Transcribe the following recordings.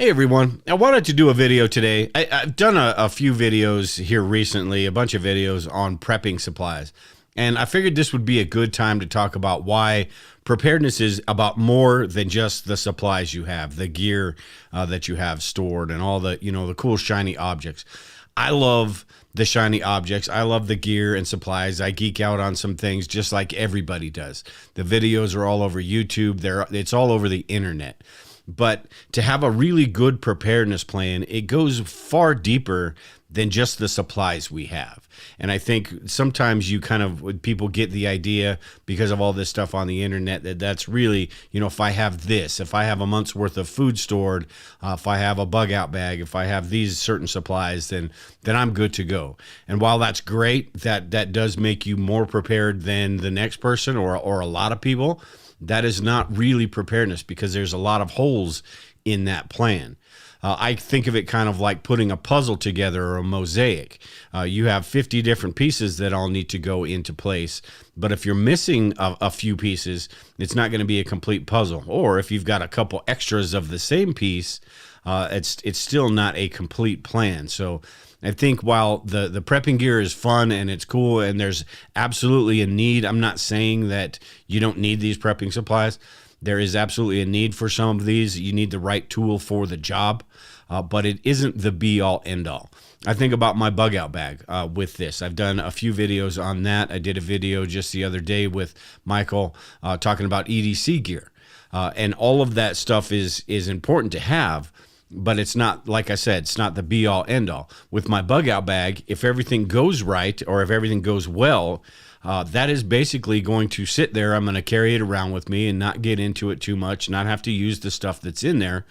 Hey everyone, I wanted to do a video today. I've done a few videos here recently, a bunch of videos on prepping supplies. And I figured this would be a good time to talk about why preparedness is about more than just the supplies you have, the gear that you have stored and all the, the cool shiny objects. I love the shiny objects. I love the gear and supplies. I geek out on some things just like everybody does. The videos are all over YouTube. It's all over the internet. But to have a really good preparedness plan, it goes far deeper than just the supplies we have. And I think sometimes people get the idea because of all this stuff on the internet that's really, if I have this, if I have a month's worth of food stored, if I have a bug out bag, if I have these certain supplies, then I'm good to go. And while that's great, that does make you more prepared than the next person or a lot of people. That is not really preparedness because there's a lot of holes in that plan. I think of it kind of like putting a puzzle together or a mosaic. You have 50 different pieces that all need to go into place. But if you're missing a few pieces, it's not going to be a complete puzzle. Or if you've got a couple extras of the same piece, it's still not a complete plan. So I think while the prepping gear is fun and it's cool and there's absolutely a need, I'm not saying that you don't need these prepping supplies. There is absolutely a need for some of these. You need the right tool for the job, but it isn't the be-all, end-all. I think about my bug out bag with this. I've done a few videos on that. I did a video just the other day with Michael talking about EDC gear. And all of that stuff is important to have. But it's not, like I said, it's not the be-all, end-all. With my bug-out bag, if everything goes right or if everything goes well, that is basically going to sit there. I'm going to carry it around with me and not get into it too much, not have to use the stuff that's in there.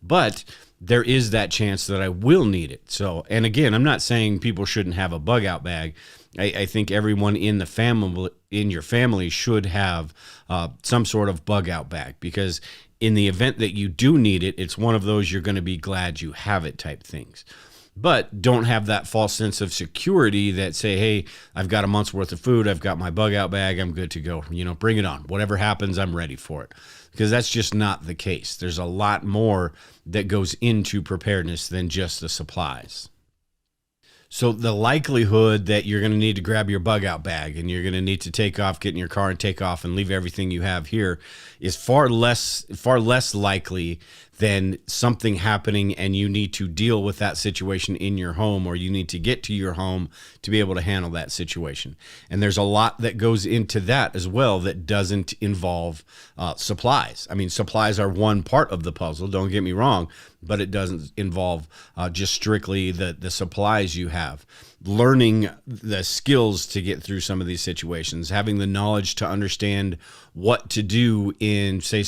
But there is that chance that I will need it. So, and again, I'm not saying people shouldn't have a bug-out bag. I think everyone in your family should have some sort of bug-out bag because in the event that you do need it, it's one of those you're going to be glad you have it type things. But don't have that false sense of security that say, hey, I've got a month's worth of food. I've got my bug out bag. I'm good to go. Bring it on. Whatever happens, I'm ready for it. Because that's just not the case. There's a lot more that goes into preparedness than just the supplies. So the likelihood that you're going to need to grab your bug out bag and you're going to need to take off, get in your car and take off and leave everything you have here is far less likely than something happening and you need to deal with that situation in your home or you need to get to your home to be able to handle that situation. And there's a lot that goes into that as well that doesn't involve supplies. I mean, supplies are one part of the puzzle, don't get me wrong, but it doesn't involve just strictly the supplies you have. Learning the skills to get through some of these situations, having the knowledge to understand what to do in, say,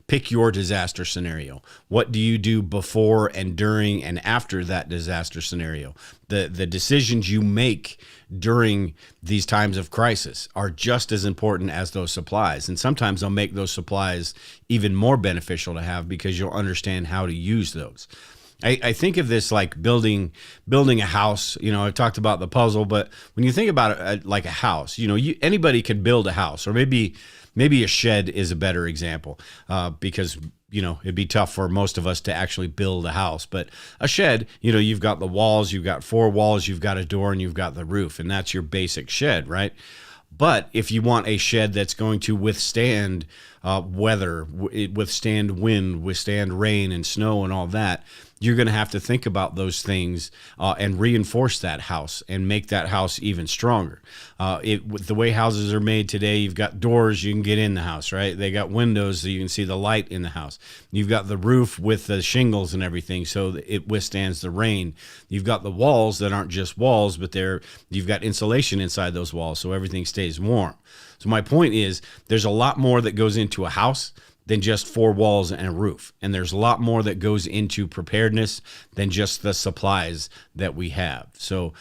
pick your disaster scenario. What do you do before and during and after that disaster scenario? The decisions you make during these times of crisis are just as important as those supplies. And sometimes they'll make those supplies even more beneficial to have because you'll understand how to use those. I think of this like building a house. I've talked about the puzzle, but when you think about it like a house, anybody can build a house, or maybe a shed is a better example because it'd be tough for most of us to actually build a house. But a shed, you've got the walls, you've got 4 walls, you've got a door, and you've got the roof, and that's your basic shed, right? But if you want a shed that's going to withstand weather, withstand wind, withstand rain and snow and all that, you're going to have to think about those things and reinforce that house and make that house even stronger. With the way houses are made today, you've got doors, you can get in the house, right? They got windows so you can see the light in the house. You've got the roof with the shingles and everything so that it withstands the rain. You've got the walls that aren't just walls, but you've got insulation inside those walls so everything stays warm. So my point is there's a lot more that goes into a house than just 4 walls and a roof. And there's a lot more that goes into preparedness than just the supplies that we have. So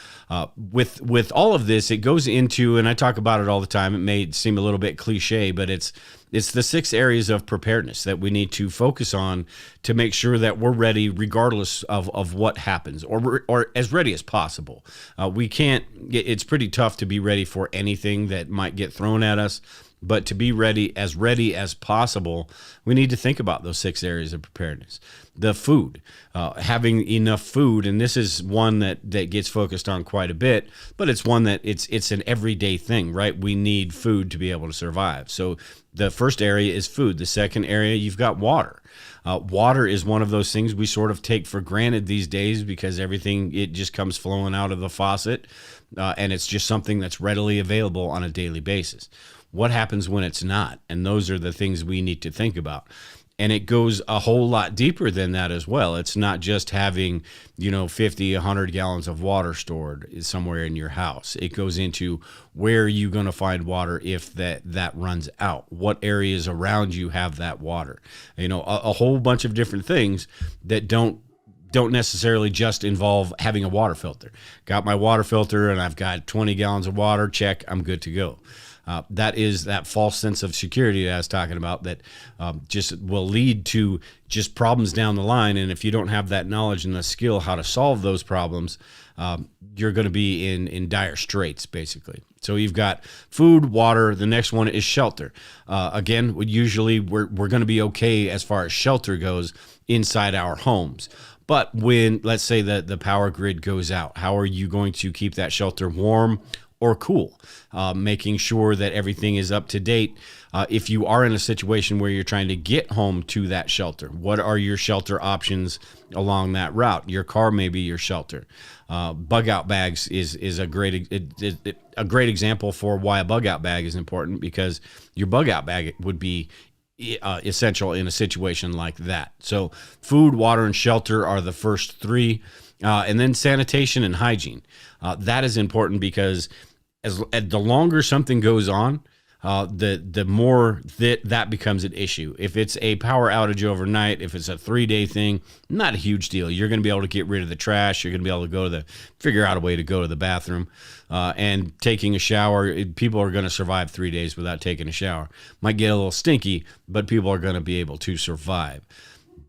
with all of this, it goes into, and I talk about it all the time, it may seem a little bit cliche, but it's the 6 areas of preparedness that we need to focus on to make sure that we're ready regardless of what happens, or as ready as possible. It's pretty tough to be ready for anything that might get thrown at us. But to be ready as possible, we need to think about those 6 areas of preparedness. The food, having enough food, and this is one that gets focused on quite a bit, but it's one that it's an everyday thing, right? We need food to be able to survive. So the first area is food. The second area, you've got water. Water is one of those things we sort of take for granted these days because everything, it just comes flowing out of the faucet, and it's just something that's readily available on a daily basis. What happens when it's not? And those are the things we need to think about. And it goes a whole lot deeper than that as well. It's not just having, 50, 100 gallons of water stored somewhere in your house. It goes into where are you going to find water if that runs out? What areas around you have that water? A whole bunch of different things that don't necessarily just involve having a water filter. Got my water filter and I've got 20 gallons of water, check, I'm good to go. That is that false sense of security that I was talking about that just will lead to just problems down the line. And if you don't have that knowledge and the skill how to solve those problems, you're going to be in dire straits, basically. So you've got food, water. The next one is shelter. Again, usually we're going to be okay as far as shelter goes inside our homes. But when, let's say, the power grid goes out, how are you going to keep that shelter warm or cool? Making sure that everything is up to date. If you are in a situation where you're trying to get home to that shelter, what are your shelter options along that route? Your car may be your shelter. Bug out bags is a great example for why a bug out bag is important, because your bug out bag would be essential in a situation like that. So food, water, and shelter are the first 3. And then sanitation and hygiene. That is important because the longer something goes on, the more that becomes an issue. If it's a power outage overnight, if it's a 3-day thing, not a huge deal. You're going to be able to get rid of the trash. You're going to be able to figure out a way to go to the bathroom. And taking a shower, people are going to survive 3 days without taking a shower. Might get a little stinky, but people are going to be able to survive.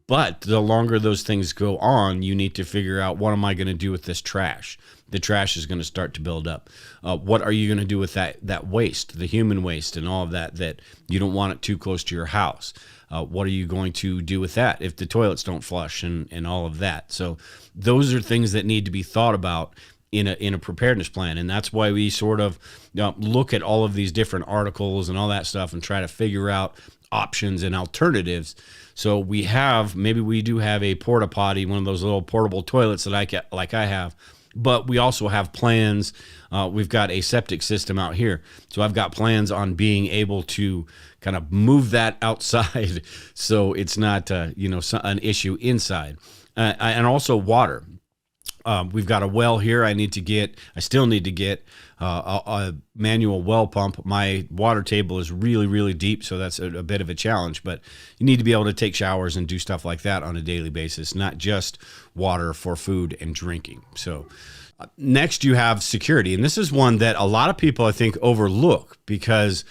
But the longer those things go on, you need to figure out, what am I going to do with this trash? The trash is going to start to build up. What are you going to do with that waste, the human waste and all of that you don't want it too close to your house? What are you going to do with that if the toilets don't flush and all of that? So those are things that need to be thought about in a preparedness plan. And that's why we sort of look at all of these different articles and all that stuff and try to figure out options and alternatives. So we do have a porta potty, one of those little portable toilets that I have, but we also have plans. We've got a septic system out here. So I've got plans on being able to kind of move that outside so it's not, an issue inside. And also water. We've got a well here. I still need to get a manual well pump. My water table is really, really deep, so that's a bit of a challenge, but you need to be able to take showers and do stuff like that on a daily basis, not just water for food and drinking. So next you have security, and this is one that a lot of people, I think, overlook because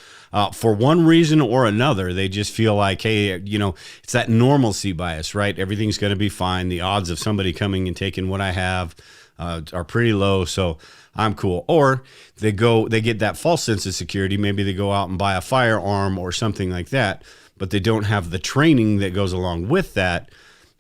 for one reason or another, they just feel like, hey, it's that normalcy bias, right? Everything's going to be fine. The odds of somebody coming and taking what I have are pretty low, so I'm cool. Or they get that false sense of security. Maybe they go out and buy a firearm or something like that, but they don't have the training that goes along with that.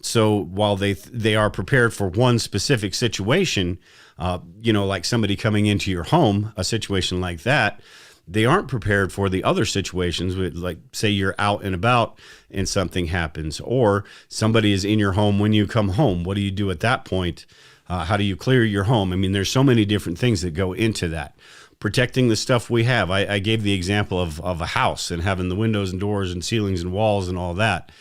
So while they are prepared for one specific situation, like somebody coming into your home, a situation like that, they aren't prepared for the other situations, like say you're out and about and something happens, or somebody is in your home when you come home. What do you do at that point? How do you clear your home? I mean, there's so many different things that go into that. Protecting the stuff we have. I gave the example of a house and having the windows and doors and ceilings and walls and all that.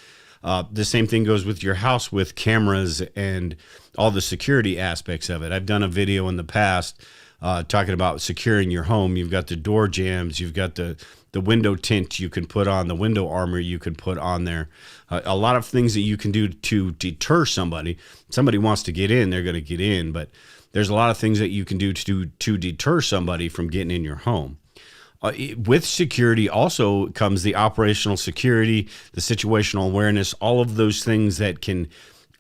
The same thing goes with your house with cameras and all the security aspects of it. I've done a video in the past talking about securing your home. You've got the door jams, you've got the window tint you can put on, the window armor you can put on there. A lot of things that you can do to deter somebody. Somebody wants to get in, they're going to get in, but there's a lot of things that you can do to deter somebody from getting in your home. With security also comes the operational security, the situational awareness, all of those things that can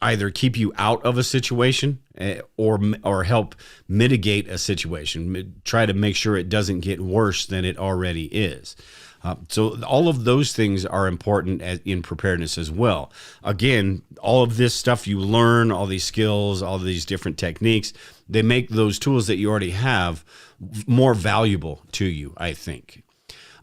either keep you out of a situation or help mitigate a situation, try to make sure it doesn't get worse than it already is. So all of those things are important in preparedness as well. Again, all of this stuff you learn, all these skills, all these different techniques, they make those tools that you already have more valuable to you, I think.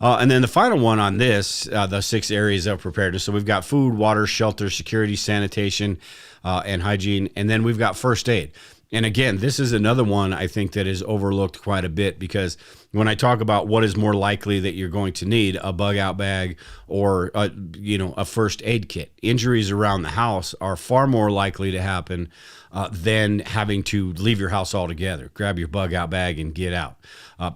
And then the final one on this, the 6 areas of preparedness. So we've got food, water, shelter, security, sanitation, and hygiene. And then we've got first aid. And again, this is another one I think that is overlooked quite a bit, because when I talk about what is more likely that you're going to need, a bug out bag or a first aid kit, injuries around the house are far more likely to happen than having to leave your house altogether. Grab your bug out bag and get out.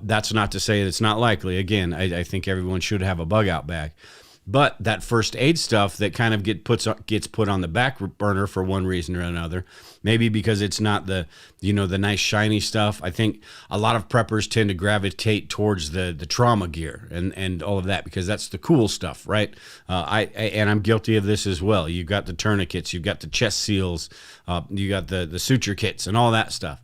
That's not to say it's not likely. Again, I think everyone should have a bug out bag. But that first aid stuff that kind of gets put on the back burner for one reason or another, maybe because it's not the nice shiny stuff. I think a lot of preppers tend to gravitate towards the trauma gear and all of that, because that's the cool stuff, right? I'm guilty of this as well. You've got the tourniquets, you've got the chest seals, you got the suture kits and all that stuff.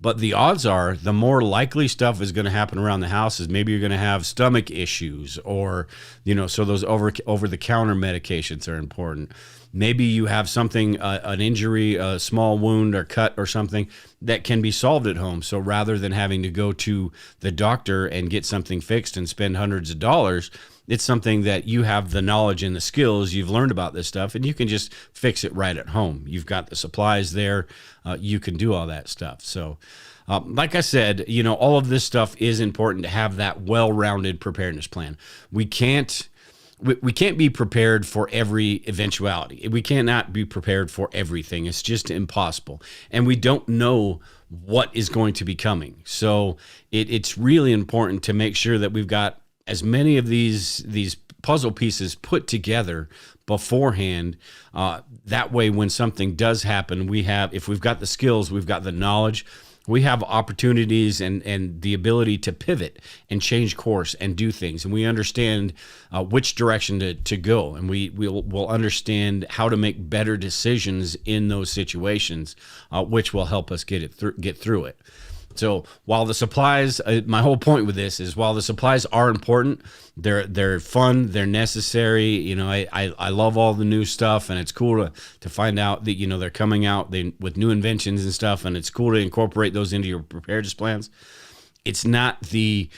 But the odds are the more likely stuff is going to happen around the house is maybe you're going to have stomach issues, or, so those over-the-counter medications are important. Maybe you have something, an injury, a small wound or cut or something that can be solved at home. So rather than having to go to the doctor and get something fixed and spend hundreds of dollars, it's something that you have the knowledge and the skills, you've learned about this stuff, and you can just fix it right at home. You've got the supplies there. You can do all that stuff. So like I said, all of this stuff is important to have that well-rounded preparedness plan. We can't be prepared for every eventuality. We cannot be prepared for everything. It's just impossible. And we don't know what is going to be coming. So it's really important to make sure that we've got as many of these puzzle pieces put together beforehand. That way, when something does happen, if we've got the skills, we've got the knowledge, we have opportunities and the ability to pivot and change course and do things. And we understand which direction to go. And we'll understand how to make better decisions in those situations, which will help us get through it. So while the supplies, my whole point with this is, while the supplies are important, they're fun, they're necessary. I love all the new stuff, and it's cool to find out that they're coming out with new inventions and stuff, and it's cool to incorporate those into your preparedness plans. It's not the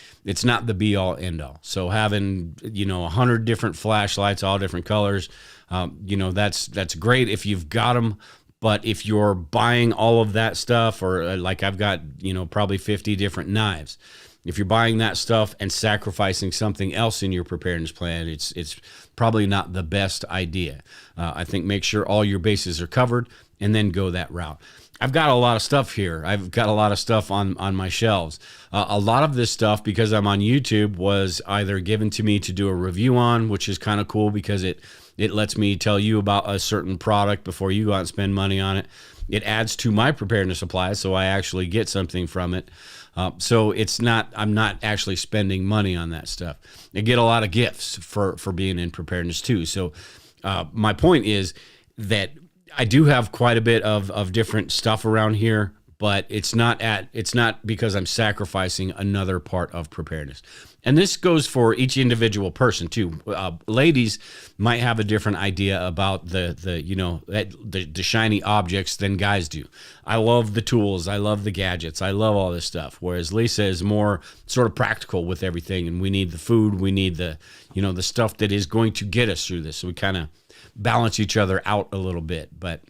be all end all. So having 100 different flashlights, all different colors, that's great if you've got them. But if you're buying all of that stuff, or like I've got, probably 50 different knives, if you're buying that stuff and sacrificing something else in your preparedness plan, it's probably not the best idea. I think make sure all your bases are covered and then go that route. I've got a lot of stuff here. I've got a lot of stuff on my shelves. A lot of this stuff, because I'm on YouTube, was either given to me to do a review on, which is kind of cool because it lets me tell you about a certain product before you go out and spend money on it. It adds to my preparedness supplies, so I actually get something from it. So I'm not actually spending money on that stuff. I get a lot of gifts for being in preparedness too. So my point is that I do have quite a bit of different stuff around here, but it's not because I'm sacrificing another part of preparedness. And this goes for each individual person too. Ladies might have a different idea about the shiny objects than guys do. I love the tools, I love the gadgets, I love all this stuff. Whereas Lisa is more sort of practical with everything, and we need the food, we need the stuff that is going to get us through this. So we kind of balance each other out a little bit, but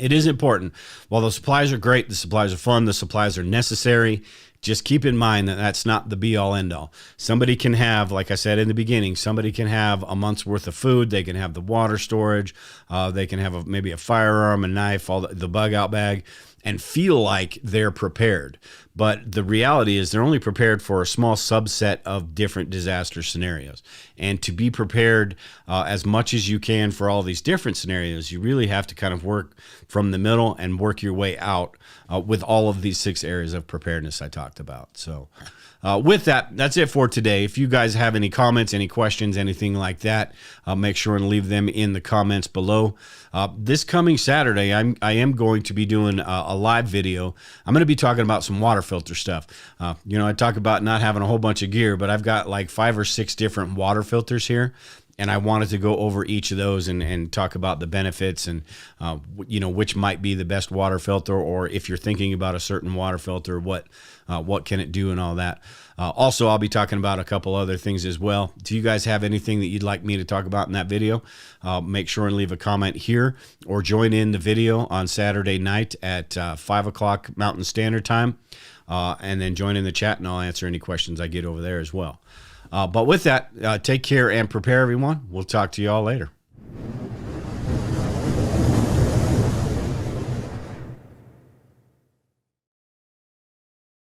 it is important. While the supplies are great, the supplies are fun, the supplies are necessary, just keep in mind that that's not the be-all, end-all. Somebody can have, like I said in the beginning, somebody can have a month's worth of food, they can have the water storage, they can have maybe a firearm, a knife, all the bug-out bag, and feel like they're prepared. But the reality is they're only prepared for a small subset of different disaster scenarios. And to be prepared as much as you can for all these different scenarios, you really have to kind of work from the middle and work your way out with all of these 6 areas of preparedness I talked about. So with that, that's it for today. If you guys have any comments, any questions, anything like that, make sure and leave them in the comments below. This coming Saturday, I am going to be doing a live video. I'm going to be talking about some water filter stuff. I talk about not having a whole bunch of gear, but I've got like 5 or 6 different water filters here. And I wanted to go over each of those and talk about the benefits and, which might be the best water filter, or if you're thinking about a certain water filter, what can it do and all that. Also, I'll be talking about a couple other things as well. Do you guys have anything that you'd like me to talk about in that video? Make sure and leave a comment here or join in the video on Saturday night at 5 o'clock Mountain Standard Time. And then join in the chat and I'll answer any questions I get over there as well. But with that, take care and prepare, everyone. We'll talk to you all later.